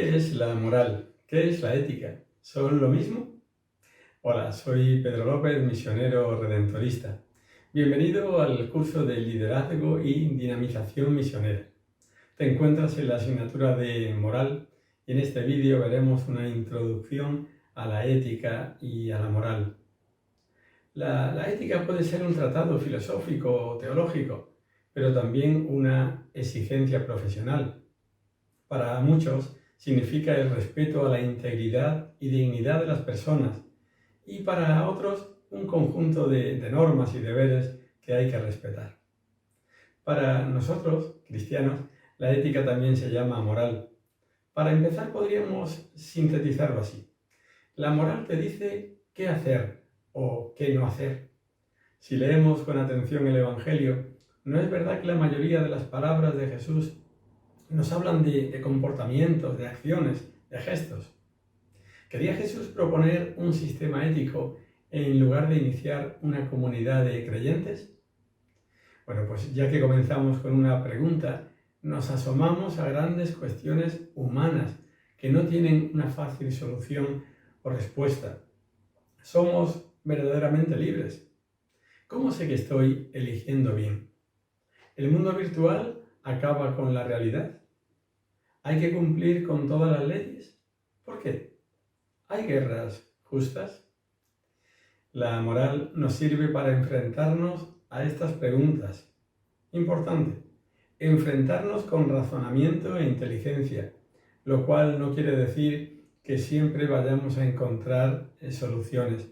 ¿Qué es la moral? ¿Qué es la ética? ¿Son lo mismo? Hola, soy Pedro López, misionero redentorista. Bienvenido al curso de Liderazgo y Dinamización Misionera. Te encuentras en la asignatura de Moral y en este vídeo veremos una introducción a la ética y a la moral. La ética puede ser un tratado filosófico o teológico, pero también una exigencia profesional. Para muchos significa el respeto a la integridad y dignidad de las personas y para otros un conjunto de normas y deberes que hay que respetar. Para nosotros, cristianos, la ética también se llama moral. Para empezar podríamos sintetizarlo así. La moral te dice qué hacer o qué no hacer. Si leemos con atención el Evangelio, ¿no es verdad que la mayoría de las palabras de Jesús nos hablan de comportamientos, de acciones, de gestos? ¿Quería Jesús proponer un sistema ético en lugar de iniciar una comunidad de creyentes? Bueno, pues ya que comenzamos con una pregunta, nos asomamos a grandes cuestiones humanas que no tienen una fácil solución o respuesta. ¿Somos verdaderamente libres? ¿Cómo sé que estoy eligiendo bien? ¿El mundo virtual acaba con la realidad? ¿Hay que cumplir con todas las leyes? ¿Por qué? ¿Hay guerras justas? La moral nos sirve para enfrentarnos a estas preguntas. Importante, enfrentarnos con razonamiento e inteligencia, lo cual no quiere decir que siempre vayamos a encontrar soluciones,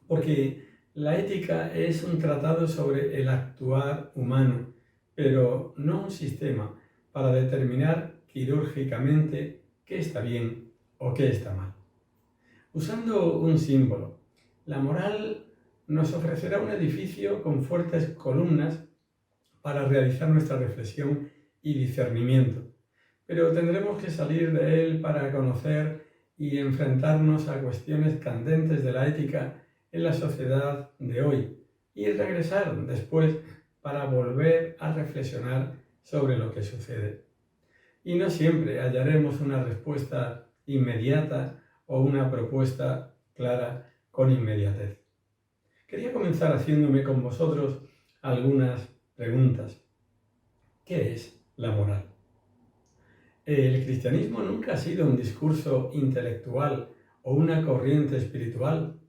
porque la ética es un tratado sobre el actuar humano, pero no un sistema para determinar quirúrgicamente qué está bien o qué está mal. Usando un símbolo, la moral nos ofrecerá un edificio con fuertes columnas para realizar nuestra reflexión y discernimiento, pero tendremos que salir de él para conocer y enfrentarnos a cuestiones candentes de la ética en la sociedad de hoy y regresar después para volver a reflexionar sobre lo que sucede. Y no siempre hallaremos una respuesta inmediata o una propuesta clara con inmediatez. Quería comenzar haciéndome con vosotros algunas preguntas. ¿Qué es la moral? El cristianismo nunca ha sido un discurso intelectual o una corriente espiritual.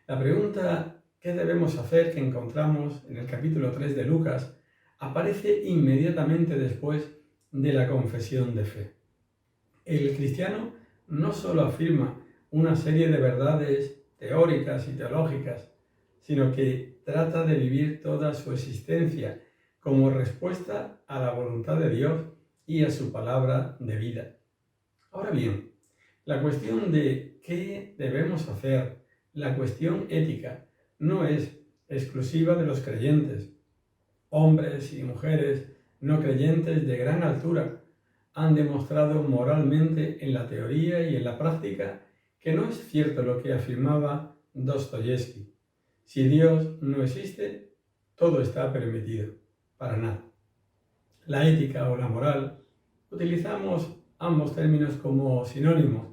La pregunta ¿qué debemos hacer?, que encontramos en el capítulo 3 de Lucas, aparece inmediatamente después de la confesión de fe. El cristiano no solo afirma una serie de verdades teóricas y teológicas, sino que trata de vivir toda su existencia como respuesta a la voluntad de Dios y a su palabra de vida. Ahora bien, la cuestión de qué debemos hacer, la cuestión ética, no es exclusiva de los creyentes. Hombres y mujeres no creyentes de gran altura han demostrado moralmente en la teoría y en la práctica que no es cierto lo que afirmaba Dostoyevsky. Si Dios no existe, todo está permitido, para nada. La ética o la moral, utilizamos ambos términos como sinónimos,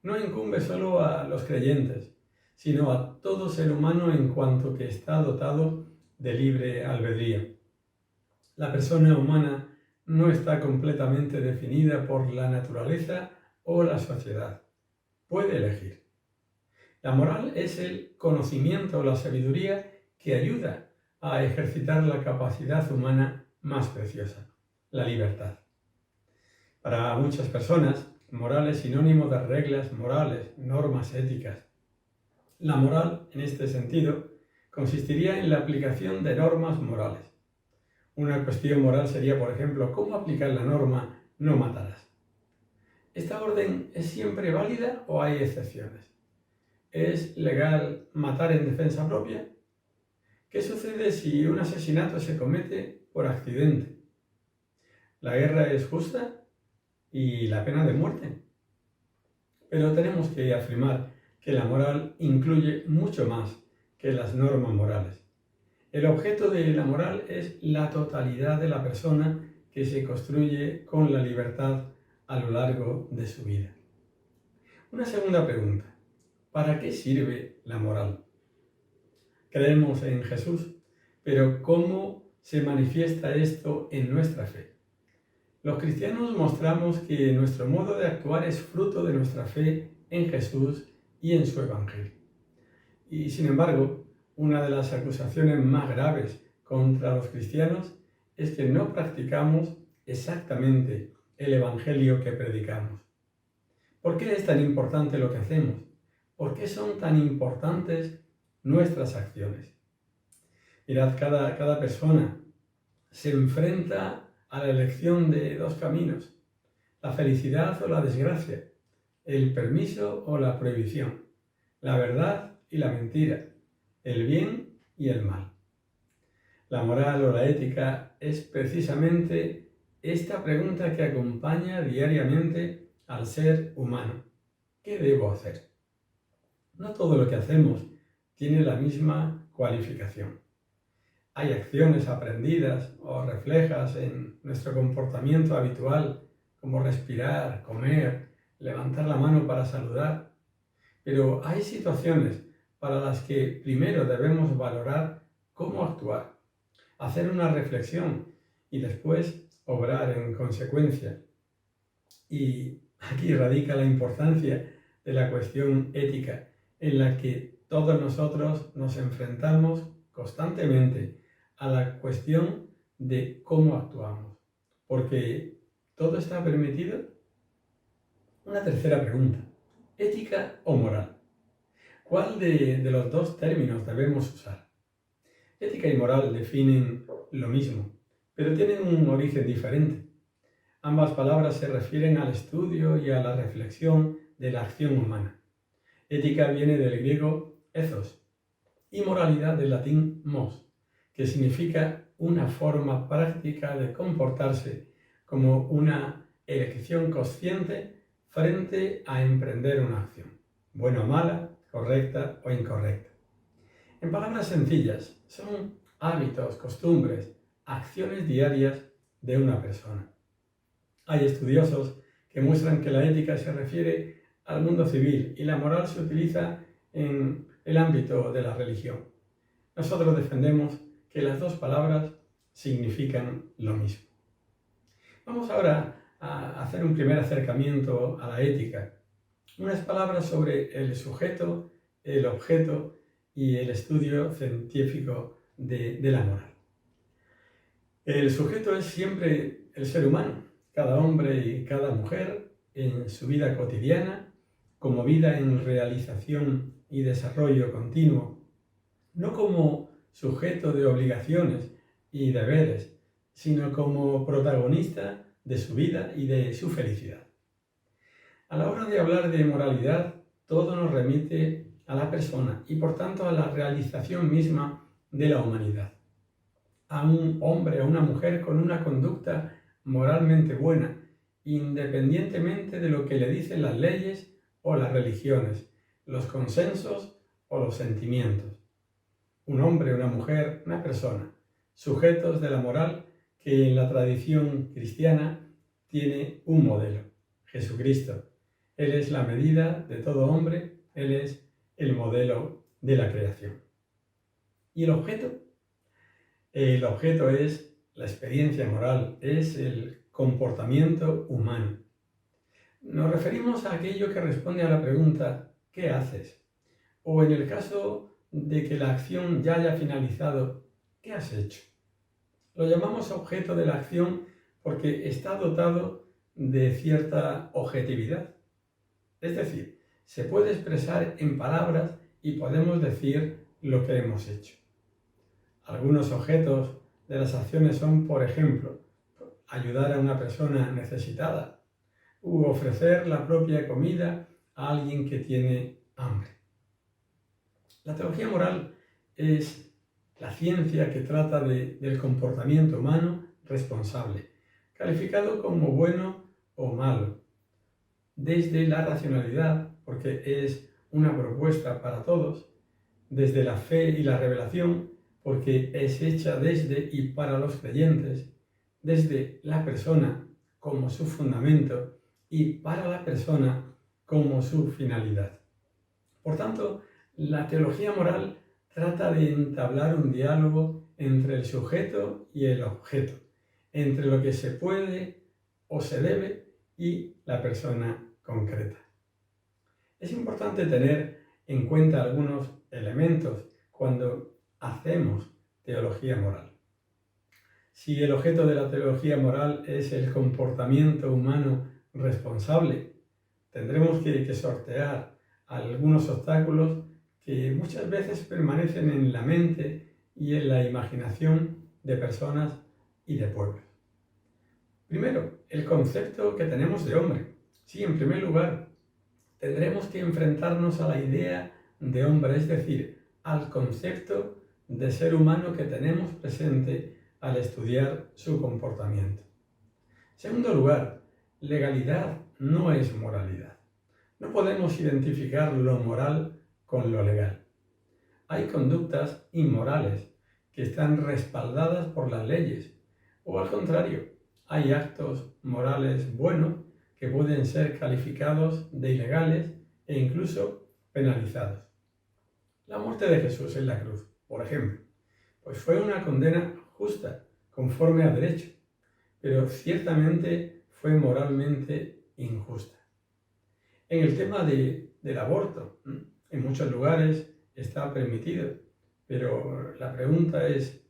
no incumbe solo a los creyentes, sino a todo ser humano en cuanto que está dotado de libre albedrío. La persona humana no está completamente definida por la naturaleza o la sociedad. Puede elegir. La moral es el conocimiento o la sabiduría que ayuda a ejercitar la capacidad humana más preciosa, la libertad. Para muchas personas, moral es sinónimo de reglas morales, normas éticas. La moral, en este sentido, consistiría en la aplicación de normas morales. Una cuestión moral sería, por ejemplo, ¿cómo aplicar la norma no matarás? ¿Esta orden es siempre válida o hay excepciones? ¿Es legal matar en defensa propia? ¿Qué sucede si un asesinato se comete por accidente? ¿La guerra es justa? ¿Y la pena de muerte? Pero tenemos que afirmar que la moral incluye mucho más que las normas morales. El objeto de la moral es la totalidad de la persona que se construye con la libertad a lo largo de su vida. Una segunda pregunta: ¿para qué sirve la moral? Creemos en Jesús, pero ¿cómo se manifiesta esto en nuestra fe? Los cristianos mostramos que nuestro modo de actuar es fruto de nuestra fe en Jesús y en su Evangelio. Y sin embargo, una de las acusaciones más graves contra los cristianos es que no practicamos exactamente el Evangelio que predicamos. ¿Por qué es tan importante lo que hacemos? ¿Por qué son tan importantes nuestras acciones? Mirad, cada persona se enfrenta a la elección de dos caminos: la felicidad o la desgracia, el permiso o la prohibición, la verdad y la mentira, el bien y el mal. La moral o la ética es precisamente esta pregunta que acompaña diariamente al ser humano. ¿Qué debo hacer? No todo lo que hacemos tiene la misma cualificación. Hay acciones aprendidas o reflejas en nuestro comportamiento habitual, como respirar, comer, levantar la mano para saludar. Pero hay situaciones para las que primero debemos valorar cómo actuar, hacer una reflexión y después obrar en consecuencia. Y aquí radica la importancia de la cuestión ética, en la que todos nosotros nos enfrentamos constantemente a la cuestión de cómo actuamos. Porque ¿todo está permitido? Una tercera pregunta: ¿ética o moral? ¿Cuál de los dos términos debemos usar? Ética y moral definen lo mismo, pero tienen un origen diferente. Ambas palabras se refieren al estudio y a la reflexión de la acción humana. Ética viene del griego ethos y moralidad del latín mos, que significa una forma práctica de comportarse como una elección consciente frente a emprender una acción, buena o mala, correcta o incorrecta. En palabras sencillas, son hábitos, costumbres, acciones diarias de una persona. Hay estudiosos que muestran que la ética se refiere al mundo civil y la moral se utiliza en el ámbito de la religión. Nosotros defendemos que las dos palabras significan lo mismo. Vamos ahora a hacer un primer acercamiento a la ética. Unas palabras sobre el sujeto, el objeto y el estudio científico de la moral. El sujeto es siempre el ser humano, cada hombre y cada mujer en su vida cotidiana, como vida en realización y desarrollo continuo, no como sujeto de obligaciones y deberes, sino como protagonista de su vida y de su felicidad. A la hora de hablar de moralidad, todo nos remite a la persona y por tanto a la realización misma de la humanidad. A un hombre o una mujer con una conducta moralmente buena, independientemente de lo que le dicen las leyes o las religiones, los consensos o los sentimientos. Un hombre, una mujer, una persona, sujetos de la moral que en la tradición cristiana tiene un modelo: Jesucristo. Él es la medida de todo hombre, Él es el modelo de la creación. ¿Y el objeto? El objeto es la experiencia moral, es el comportamiento humano. Nos referimos a aquello que responde a la pregunta ¿qué haces? O en el caso de que la acción ya haya finalizado, ¿qué has hecho? Lo llamamos objeto de la acción porque está dotado de cierta objetividad. Es decir, se puede expresar en palabras y podemos decir lo que hemos hecho. Algunos objetos de las acciones son, por ejemplo, ayudar a una persona necesitada u ofrecer la propia comida a alguien que tiene hambre. La teología moral es la ciencia que trata del comportamiento humano responsable, calificado como bueno o malo, desde la racionalidad, porque es una propuesta para todos, desde la fe y la revelación, porque es hecha desde y para los creyentes, desde la persona como su fundamento y para la persona como su finalidad. Por tanto, la teología moral trata de entablar un diálogo entre el sujeto y el objeto, entre lo que se puede o se debe y la persona concreta. Es importante tener en cuenta algunos elementos cuando hacemos teología moral. Si el objeto de la teología moral es el comportamiento humano responsable, tendremos que sortear algunos obstáculos que muchas veces permanecen en la mente y en la imaginación de personas y de pueblos. Primero, el concepto que tenemos de hombre. Sí, en primer lugar, tendremos que enfrentarnos a la idea de hombre, es decir, al concepto de ser humano que tenemos presente al estudiar su comportamiento. En segundo lugar, legalidad no es moralidad. No podemos identificar lo moral con lo legal. Hay conductas inmorales que están respaldadas por las leyes, o al contrario, hay actos morales buenos que pueden ser calificados de ilegales e incluso penalizados. La muerte de Jesús en la cruz, por ejemplo, pues fue una condena justa, conforme a derecho, pero ciertamente fue moralmente injusta. En el tema del aborto, en muchos lugares está permitido, pero la pregunta es,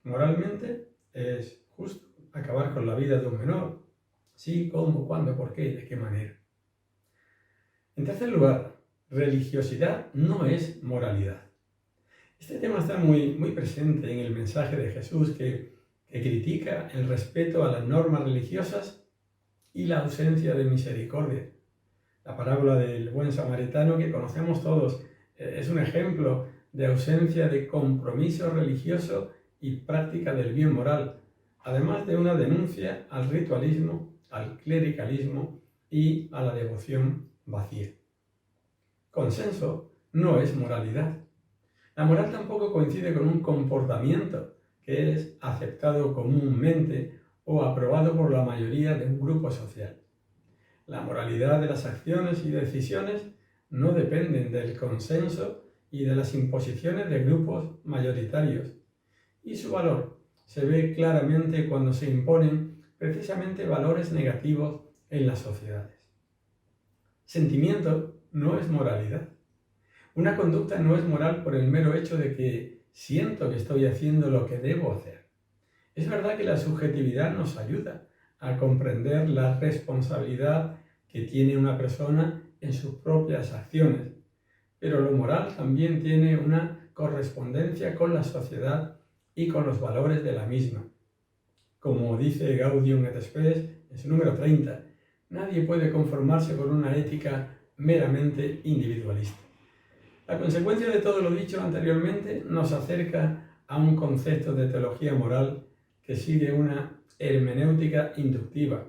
¿moralmente es justo acabar con la vida de un menor? Sí, ¿cómo, cuándo, por qué y de qué manera? En tercer lugar, religiosidad no es moralidad. Este tema está muy presente en el mensaje de Jesús que critica el respeto a las normas religiosas y la ausencia de misericordia. La parábola del buen samaritano que conocemos todos es un ejemplo de ausencia de compromiso religioso y práctica del bien moral, además de una denuncia al ritualismo, al clericalismo y a la devoción vacía. Consenso no es moralidad. La moral tampoco coincide con un comportamiento que es aceptado comúnmente o aprobado por la mayoría de un grupo social. La moralidad de las acciones y decisiones no dependen del consenso y de las imposiciones de grupos mayoritarios, y su valor se ve claramente cuando se imponen precisamente valores negativos en las sociedades. Sentimiento no es moralidad. Una conducta no es moral por el mero hecho de que siento que estoy haciendo lo que debo hacer. Es verdad que la subjetividad nos ayuda a comprender la responsabilidad que tiene una persona en sus propias acciones, pero lo moral también tiene una correspondencia con la sociedad y con los valores de la misma. Como dice Gaudium et Spes en su número 30, nadie puede conformarse con una ética meramente individualista. La consecuencia de todo lo dicho anteriormente nos acerca a un concepto de teología moral que sigue una hermenéutica inductiva,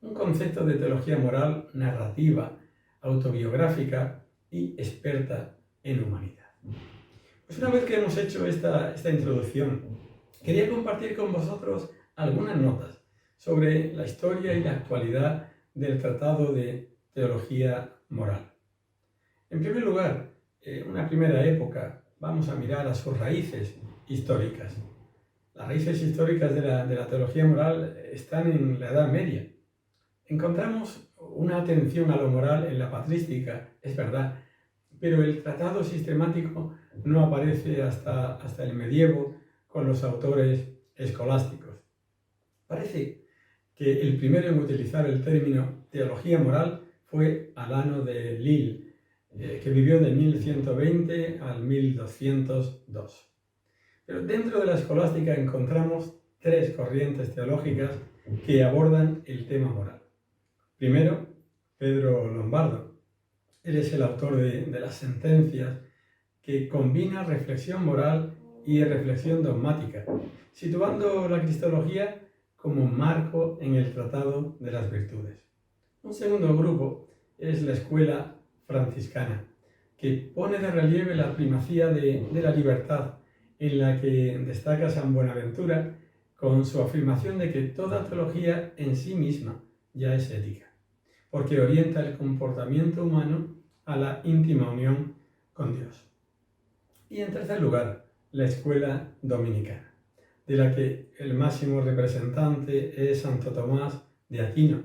un concepto de teología moral narrativa, autobiográfica y experta en humanidad. Pues una vez que hemos hecho esta introducción, quería compartir con vosotros algunas notas sobre la historia y la actualidad del Tratado de Teología Moral. En primer lugar, una primera época, vamos a mirar a sus raíces históricas. Las raíces históricas de la teología moral están en la Edad Media. Encontramos una atención a lo moral en la patrística, es verdad, pero el tratado sistemático no aparece hasta el medievo con los autores escolásticos. Parece que el primero en utilizar el término teología moral fue Alano de Lille, que vivió de 1120 al 1202. Pero dentro de la escolástica encontramos tres corrientes teológicas que abordan el tema moral. Primero, Pedro Lombardo. Él es el autor de las sentencias que combina reflexión moral y reflexión dogmática, situando la cristología como marco en el Tratado de las Virtudes. Un segundo grupo es la escuela franciscana, que pone de relieve la primacía de la libertad, en la que destaca San Buenaventura con su afirmación de que toda teología en sí misma ya es ética. porque orienta el comportamiento humano a la íntima unión con Dios. Y en tercer lugar, la escuela dominicana, de la que el máximo representante es Santo Tomás de Aquino.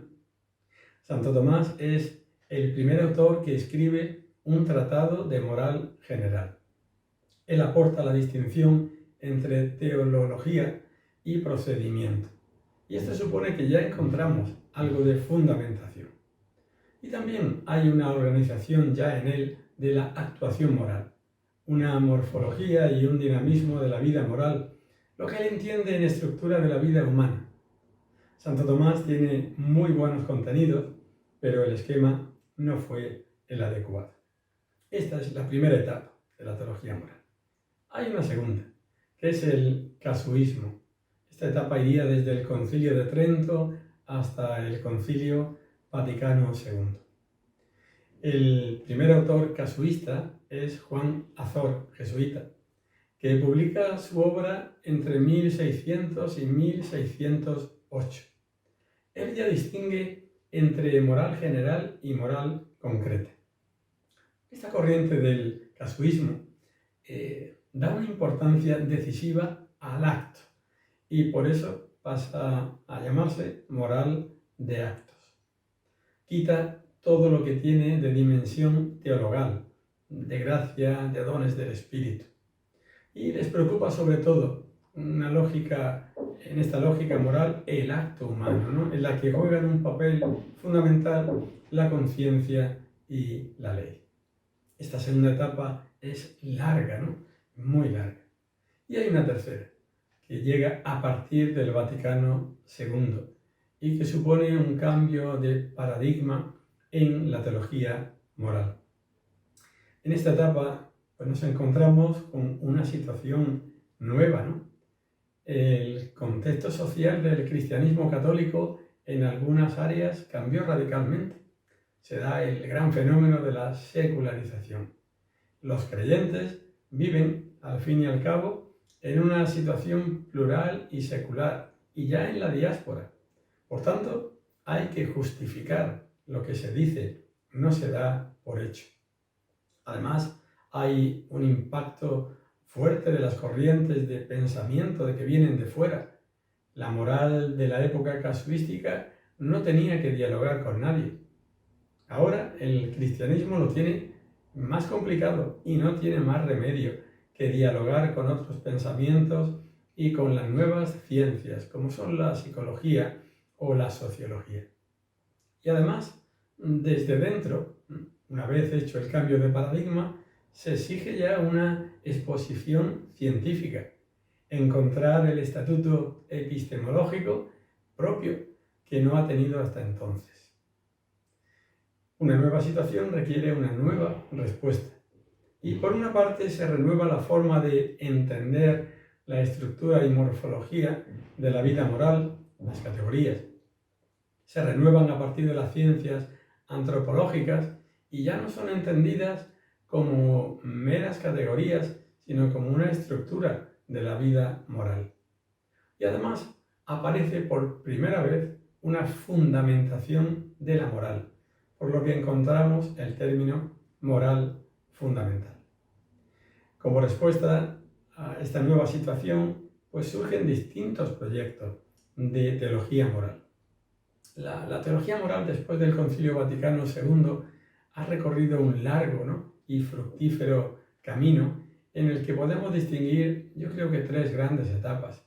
Santo Tomás es el primer autor que escribe un tratado de moral general. Él aporta la distinción entre teología y procedimiento. Y esto supone que ya encontramos algo de fundamentación. Y también hay una organización ya en él de la actuación moral, una morfología y un dinamismo de la vida moral, lo que él entiende en estructura de la vida humana. Santo Tomás tiene muy buenos contenidos, pero el esquema no fue el adecuado. Esta es la primera etapa de la teología moral. Hay una segunda, que es el casuismo. Esta etapa iría desde el Concilio de Trento hasta el Concilio Vaticano II. El primer autor casuista es Juan Azor, jesuita, que publica su obra entre 1600 y 1608. Él ya distingue entre moral general y moral concreta. Esta corriente del casuismo da una importancia decisiva al acto y por eso pasa a llamarse moral de actos. Quita todo lo que tiene de dimensión teologal, de gracia, de dones del Espíritu. Y les preocupa sobre todo en esta lógica moral, el acto humano, ¿no? En la que juegan un papel fundamental la conciencia y la ley. Esta segunda etapa es larga, ¿no? Muy larga. Y hay una tercera, que llega a partir del Vaticano II y que supone un cambio de paradigma en la teología moral. En esta etapa pues nos encontramos con una situación nueva, ¿no? El contexto social del cristianismo católico en algunas áreas cambió radicalmente. Se da el gran fenómeno de la secularización. Los creyentes viven, al fin y al cabo, en una situación plural y secular, y ya en la diáspora. Por tanto, hay que justificar lo que se dice, no se da por hecho. Además, hay un impacto fuerte de las corrientes de pensamiento de que vienen de fuera. La moral de la época casuística no tenía que dialogar con nadie. Ahora el cristianismo lo tiene más complicado y no tiene más remedio que dialogar con otros pensamientos y con las nuevas ciencias, como son la psicología o la sociología. Y además, desde dentro, una vez hecho el cambio de paradigma, se exige ya una exposición científica, encontrar el estatuto epistemológico propio que no ha tenido hasta entonces. Una nueva situación requiere una nueva respuesta. Y por una parte se renueva la forma de entender la estructura y morfología de la vida moral, las categorías. Se renuevan a partir de las ciencias antropológicas y ya no son entendidas como meras categorías, sino como una estructura de la vida moral. Y además aparece por primera vez una fundamentación de la moral, por lo que encontramos el término moral fundamental. Como respuesta a esta nueva situación, pues surgen distintos proyectos de teología moral. La teología moral, después del Concilio Vaticano II, ha recorrido un largo, y fructífero camino en el que podemos distinguir, yo creo que tres grandes etapas.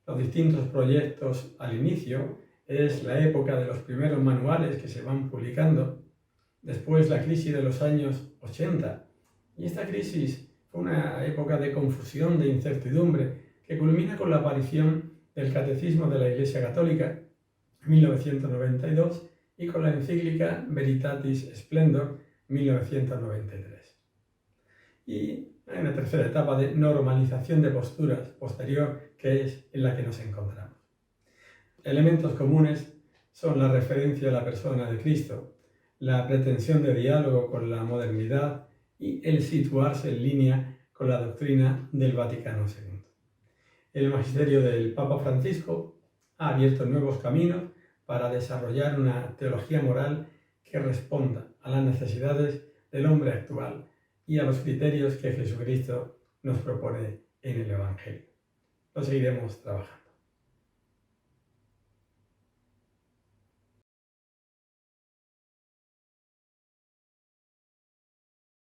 Los distintos proyectos al inicio es la época de los primeros manuales que se van publicando, después la crisis de los años 80, y esta crisis fue una época de confusión, de incertidumbre, que culmina con la aparición del Catecismo de la Iglesia Católica, en 1992, y con la encíclica Veritatis Splendor, 1993. Y hay una tercera etapa de normalización de posturas posterior, que es en la que nos encontramos. Elementos comunes son la referencia a la persona de Cristo, la pretensión de diálogo con la modernidad y el situarse en línea con la doctrina del Vaticano II. El magisterio del Papa Francisco ha abierto nuevos caminos para desarrollar una teología moral que responda a las necesidades del hombre actual y a los criterios que Jesucristo nos propone en el Evangelio. Lo seguiremos trabajando.